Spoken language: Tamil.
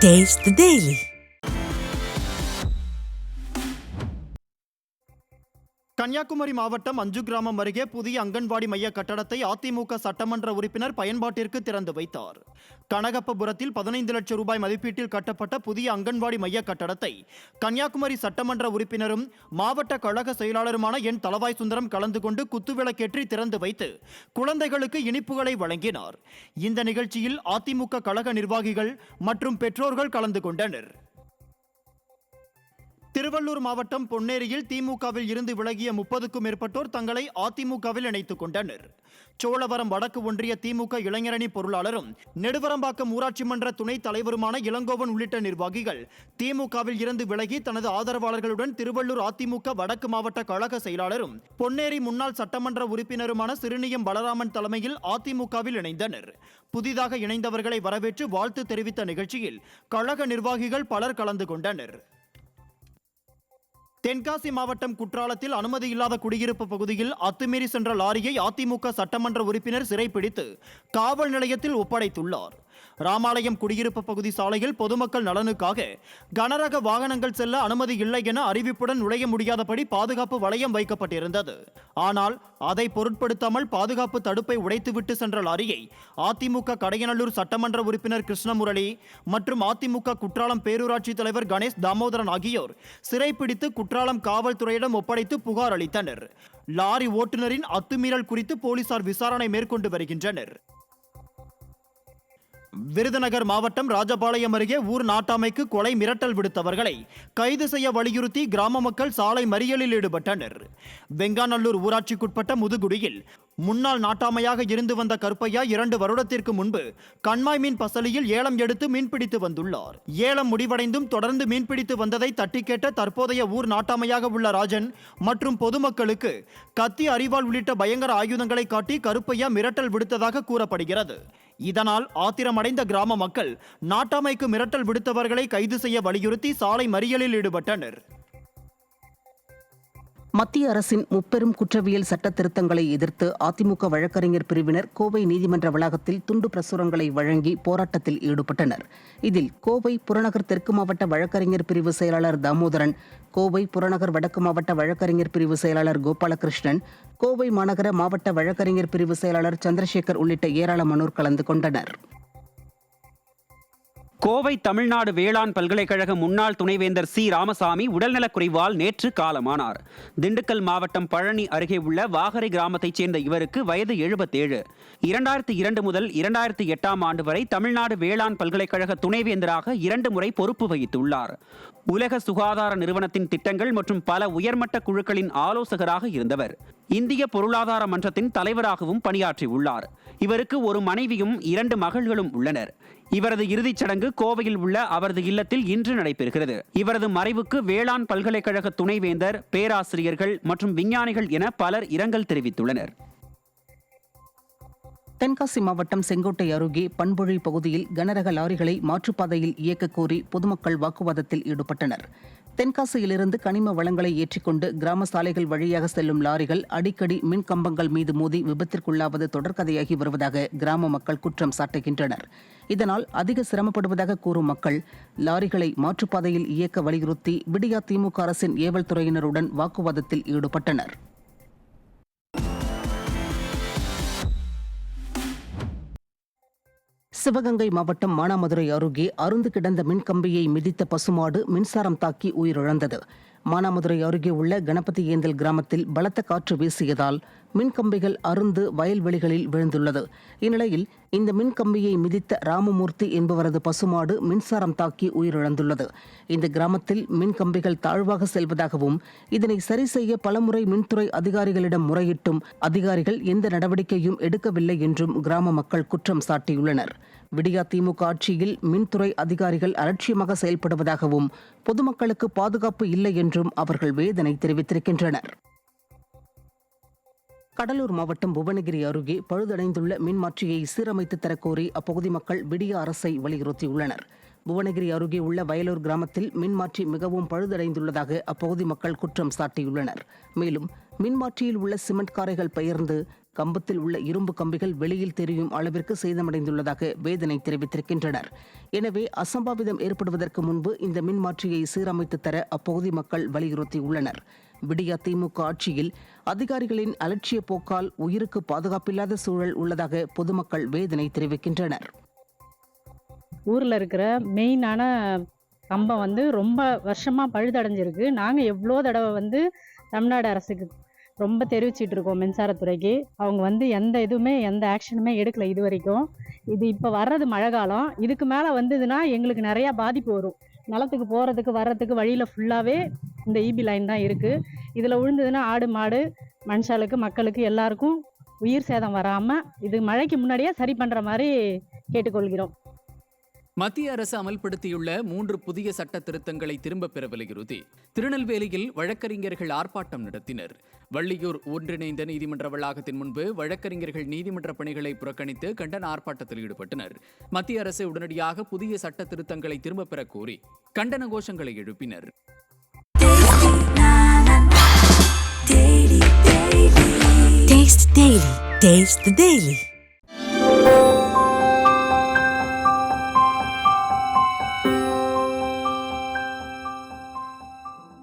Taste the Daily. கன்னியாகுமரி மாவட்டம் அஞ்சு கிராமம் அருகே புதிய அங்கன்வாடி மைய கட்டடத்தை அதிமுக சட்டமன்ற உறுப்பினர் பயன்பாட்டிற்கு திறந்து வைத்தார். கனகப்பபுரத்தில் 15 லட்சம் ரூபாய் மதிப்பீட்டில் கட்டப்பட்ட புதிய அங்கன்வாடி மைய கட்டடத்தை கன்னியாகுமரி சட்டமன்ற உறுப்பினரும் மாவட்ட கழக செயலாளருமான என் தளவாய் சுந்தரம் கலந்து கொண்டு குத்துவிளக்கேற்றி திறந்து வைத்து குழந்தைகளுக்கு இனிப்புகளை வழங்கினார். இந்த நிகழ்ச்சியில் அதிமுக கழக நிர்வாகிகள் மற்றும் பெற்றோர்கள் கலந்து கொண்டனர். திருவள்ளூர் மாவட்டம் பொன்னேரியில் திமுகவில் இருந்து விலகிய 30க்கும் மேற்பட்டோர் தங்களை அதிமுகவில் இணைத்துக் கொண்டனர். சோழவரம் வடக்கு ஒன்றிய திமுக இளைஞரணி பொருளாளரும் நெடுவரம்பாக்கம் ஊராட்சி மன்ற துணைத் தலைவருமான இளங்கோவன் உள்ளிட்ட நிர்வாகிகள் திமுகவில் இருந்து விலகி தனது ஆதரவாளர்களுடன் திருவள்ளூர் அதிமுக வடக்கு மாவட்ட கழக செயலாளரும் பொன்னேரி முன்னாள் சட்டமன்ற உறுப்பினருமான சிறுனியம் பலராமன் தலைமையில் அதிமுகவில் இணைந்தனர். புதிதாக இணைந்தவர்களை வரவேற்று வாழ்த்து தெரிவித்த நிகழ்ச்சியில் கழக நிர்வாகிகள் பலர் கலந்து கொண்டனர். தென்காசி மாவட்டம் குற்றாலத்தில் அனுமதி இல்லாத குடியிருப்பு பகுதியில் அத்துமீறி சென்ற லாரியை அதிமுக சட்டமன்ற உறுப்பினர் சிறைப்பிடித்து காவல் நிலையத்தில் ஒப்படைத்துள்ளார். ராமாலயம் குடியிருப்பு பகுதி சாலையில் பொதுமக்கள் நலனுக்காக கனரக வாகனங்கள் செல்ல அனுமதி இல்லை என அறிவிப்புடன் நுழைய முடியாதபடி பாதுகாப்பு வளையம் வைக்கப்பட்டிருந்தது. ஆனால் அதை பொருட்படுத்தாமல் பாதுகாப்பு தடுப்பை உடைத்துவிட்டு சென்ற லாரியை அதிமுக கடையநல்லூர் சட்டமன்ற உறுப்பினர் கிருஷ்ணமுரளி மற்றும் அதிமுக குற்றாலம் பேரூராட்சி தலைவர் கணேஷ் தாமோதரன் ஆகியோர் சிறைப்பிடித்து குற்றாலம் காவல்துறையிடம் ஒப்படைத்து புகார் அளித்தனர். லாரி ஓட்டுநரின் அத்துமீறல் குறித்து போலீசார் விசாரணை மேற்கொண்டு வருகின்றனர். விருதுநகர் மாவட்டம் ராஜபாளையம் அருகே ஊர் நாட்டாமைக்கு கொலை மிரட்டல் விடுத்தவர்களை கைது செய்ய வலியுறுத்தி கிராம மக்கள் சாலை மறியலில் ஈடுபட்டனர். வெங்காநல்லூர் ஊராட்சிக்குட்பட்ட முதுகுடியில் முன்னாள் நாட்டாமையாக இருந்து வந்த கருப்பையா 2 வருடத்திற்கு முன்பு கண்மாய் மீன் பசலியில் ஏலம் எடுத்து மீன்பிடித்து வந்துள்ளார். ஏலம் முடிவடைந்தும் தொடர்ந்து மீன்பிடித்து வந்ததை தட்டி கேட்ட தற்போதைய ஊர் நாட்டாமையாக உள்ள ராஜன் மற்றும் பொதுமக்களுக்கு கத்தி, அரிவாள் உள்ளிட்ட பயங்கர ஆயுதங்களை காட்டி கருப்பையா மிரட்டல் விடுத்ததாக கூறப்படுகிறது. இதனால் ஆத்திரமடைந்த கிராம மக்கள் நாட்டாமைக்கு மிரட்டல் விடுத்தவர்களை கைது செய்ய வலியுறுத்தி சாலை மறியலில் ஈடுபட்டனர். மத்திய அரசின் முப்பெரும் குற்றவியல் சட்ட திருத்தங்களை எதிர்த்து அதிமுக வழக்கறிஞர் பிரிவினர் கோவை நீதிமன்ற வளாகத்தில் துண்டு பிரசுரங்களை வழங்கி போராட்டத்தில் ஈடுபட்டனர். இதில் கோவை புறநகர் தெற்கு மாவட்ட வழக்கறிஞர் பிரிவு செயலாளர் தாமோதரன், கோவை புறநகர் வடக்கு மாவட்ட வழக்கறிஞர் பிரிவு செயலாளர் கோபாலகிருஷ்ணன், கோவை மாநகர மாவட்ட வழக்கறிஞர் பிரிவு செயலாளர் சந்திரசேகர் உள்ளிட்ட ஏராளமானோர் கலந்து கொண்டனர். கோவை தமிழ்நாடு வேளாண் பல்கலைக்கழக முன்னாள் துணைவேந்தர் சி ராமசாமி உடல்நலக்குறைவால் நேற்று காலமானார். திண்டுக்கல் மாவட்டம் பழனி அருகே உள்ள வாகரை கிராமத்தைச் சேர்ந்த இவருக்கு வயது 77. 2002 முதல் 2008 ஆண்டு வரை தமிழ்நாடு வேளாண் பல்கலைக்கழக துணைவேந்தராக 2 முறை பொறுப்பு வகித்துள்ளார். உலக சுகாதார நிறுவனத்தின் திட்டங்கள் மற்றும் பல உயர்மட்ட குழுக்களின் ஆலோசகராக இருந்தவர். இந்திய பொருளாதார மன்றத்தின் தலைவராகவும் பணியாற்றியுள்ளார். இவருக்கு ஒரு மனைவியும் 2 மகள்களும் உள்ளனர். இவரது இறுதிச் சடங்கு கோவையில் உள்ள அவரது இல்லத்தில் இன்று நடைபெறுகிறது. இவரது மறைவுக்கு வேளாண் பல்கலைக்கழக துணைவேந்தர், பேராசிரியர்கள் மற்றும் விஞ்ஞானிகள் என பலர் இரங்கல் தெரிவித்துள்ளனர். தென்காசி மாவட்டம் செங்கோட்டை அருகே பண்பொழி பகுதியில் கனரக லாரிகளை மாற்றுப்பாதையில் இயக்க கோரி பொதுமக்கள் வாக்குவாதத்தில் ஈடுபட்டனர். தென்காசியிலிருந்து கனிம வளங்களை ஏற்றிக்கொண்டு கிராம சாலைகள் வழியாக செல்லும் லாரிகள் அடிக்கடி மின் கம்பங்கள் மீது மோதி விபத்திற்குள்ளாவது தொடர்கதையாகி வருவதாக கிராம மக்கள் குற்றம் சாட்டுகின்றனர். இதனால் அதிக சிரமப்படுவதாக கூறும் மக்கள் லாரிகளை மாற்றுப்பாதையில் இயக்க வலியுறுத்தி விடியா திமுக அரசின் ஏவல் துறையினருடன் வாக்குவாதத்தில் ஈடுபட்டனர். சிவகங்கை மாவட்டம் மானாமதுரை அருகே அருந்து கிடந்த மின்கம்பியை மிதித்த பசுமாடு மின்சாரம் தாக்கி உயிரிழந்தது. மானாமதுரை அருகே உள்ள கணபதி ஏந்தல் கிராமத்தில் பலத்த காற்று வீசியதால் மின்கம்பிகள் அருந்து வயல்வெளிகளில் விழுந்துள்ளது. இந்நிலையில் இந்த மின்கம்பியை மிதித்த ராமமூர்த்தி என்பவரது பசுமாடு மின்சாரம் தாக்கி உயிரிழந்துள்ளது. இந்த கிராமத்தில் மின்கம்பிகள் தாழ்வாக செல்வதாகவும் இதனை சரி செய்ய பலமுறை மின்துறை அதிகாரிகளிடம் முறையிட்டும் அதிகாரிகள் எந்த நடவடிக்கையும் எடுக்கவில்லை என்றும் கிராம மக்கள் குற்றம் சாட்டியுள்ளனர். விடியா திமுக ஆட்சியில் மின்துறை அதிகாரிகள் அலட்சியமாக செயல்படுவதாகவும் பொதுமக்களுக்கு பாதுகாப்பு இல்லை என்றும் அவர்கள் வேதனை தெரிவித்திருக்கின்றனர். கடலூர் மாவட்டம் புவனகிரி அருகே பழுதடைந்துள்ள மின்மாற்றியை சீரமைத்து தரக்கோரி அப்பகுதி மக்கள் விடியா அரசை வலியுறுத்தியுள்ளனர். புவனகிரி அருகே உள்ள வயலூர் கிராமத்தில் மின்மாற்றி மிகவும் பழுதடைந்துள்ளதாக அப்பகுதி மக்கள் குற்றம் சாட்டியுள்ளனர். மேலும் மின்மாற்றியில் உள்ள சிமெண்ட் காரைகள் பெயர்ந்து கம்பத்தில் உள்ள இரும்பு கம்பிகள் வெளியில் தெரியும் அளவிற்கு சேதமடைந்துள்ளதாக வேதனை தெரிவித்திருக்கின்றனர். எனவே அசம்பாவிதம் ஏற்படுவதற்கு முன்பு இந்த மின்மாற்றியை சீரமைத்து தர அப்பகுதி மக்கள் வலியுறுத்தியுள்ளனர். விடியா திமுக ஆட்சியில் அதிகாரிகளின் அலட்சிய போக்கால் உயிருக்கு பாதுகாப்பில்லாத சூழல் உள்ளதாக பொதுமக்கள் வேதனை தெரிவிக்கின்றனர். ஊரில் இருக்கிற மெயினான கம்பம் ரொம்ப வருஷமாக பழுதடைஞ்சிருக்கு. நாங்கள் எவ்வளோ தடவை தமிழ்நாடு அரசுக்கு ரொம்ப தெரிவிச்சிட்டு இருக்கோம், மின்சாரத்துறைக்கு. அவங்க எந்த ஆக்ஷனுமே எடுக்கல இது வரைக்கும். இது இப்போ வர்றது மழை காலம். இதுக்கு மேலே வந்ததுன்னா எங்களுக்கு நிறையா பாதிப்பு வரும். நிலத்துக்கு போகிறதுக்கு வர்றதுக்கு வழியில் ஃபுல்லாகவே இந்த இபி லைன் தான் இருக்குது. இதில் விழுந்ததுன்னா ஆடு மாடு மனுஷாளுக்கு மக்களுக்கு எல்லாருக்கும் உயிர் சேதம் வராமல் இது மழைக்கு முன்னாடியே சரி பண்ணுற மாதிரி கேட்டுக்கொள்கிறோம். மத்திய அரசு அமல்படுத்தியுள்ள 3 புதிய சட்ட திருத்தங்களை திரும்பப் பெற வலியுறுத்தி திருநெல்வேலியில் வழக்கறிஞர்கள் ஆர்ப்பாட்டம் நடத்தினர். வள்ளியூர் ஒன்றிணைந்த நீதிமன்ற வளாகத்தின் முன்பு வழக்கறிஞர்கள் நீதிமன்ற பணிகளை புறக்கணித்து கண்டன ஆர்ப்பாட்டத்தில் ஈடுபட்டனர். மத்திய அரசு உடனடியாக புதிய சட்ட திருத்தங்களை திரும்பப் பெற கோரி கண்டன கோஷங்களை எழுப்பினர். Taste the Daily.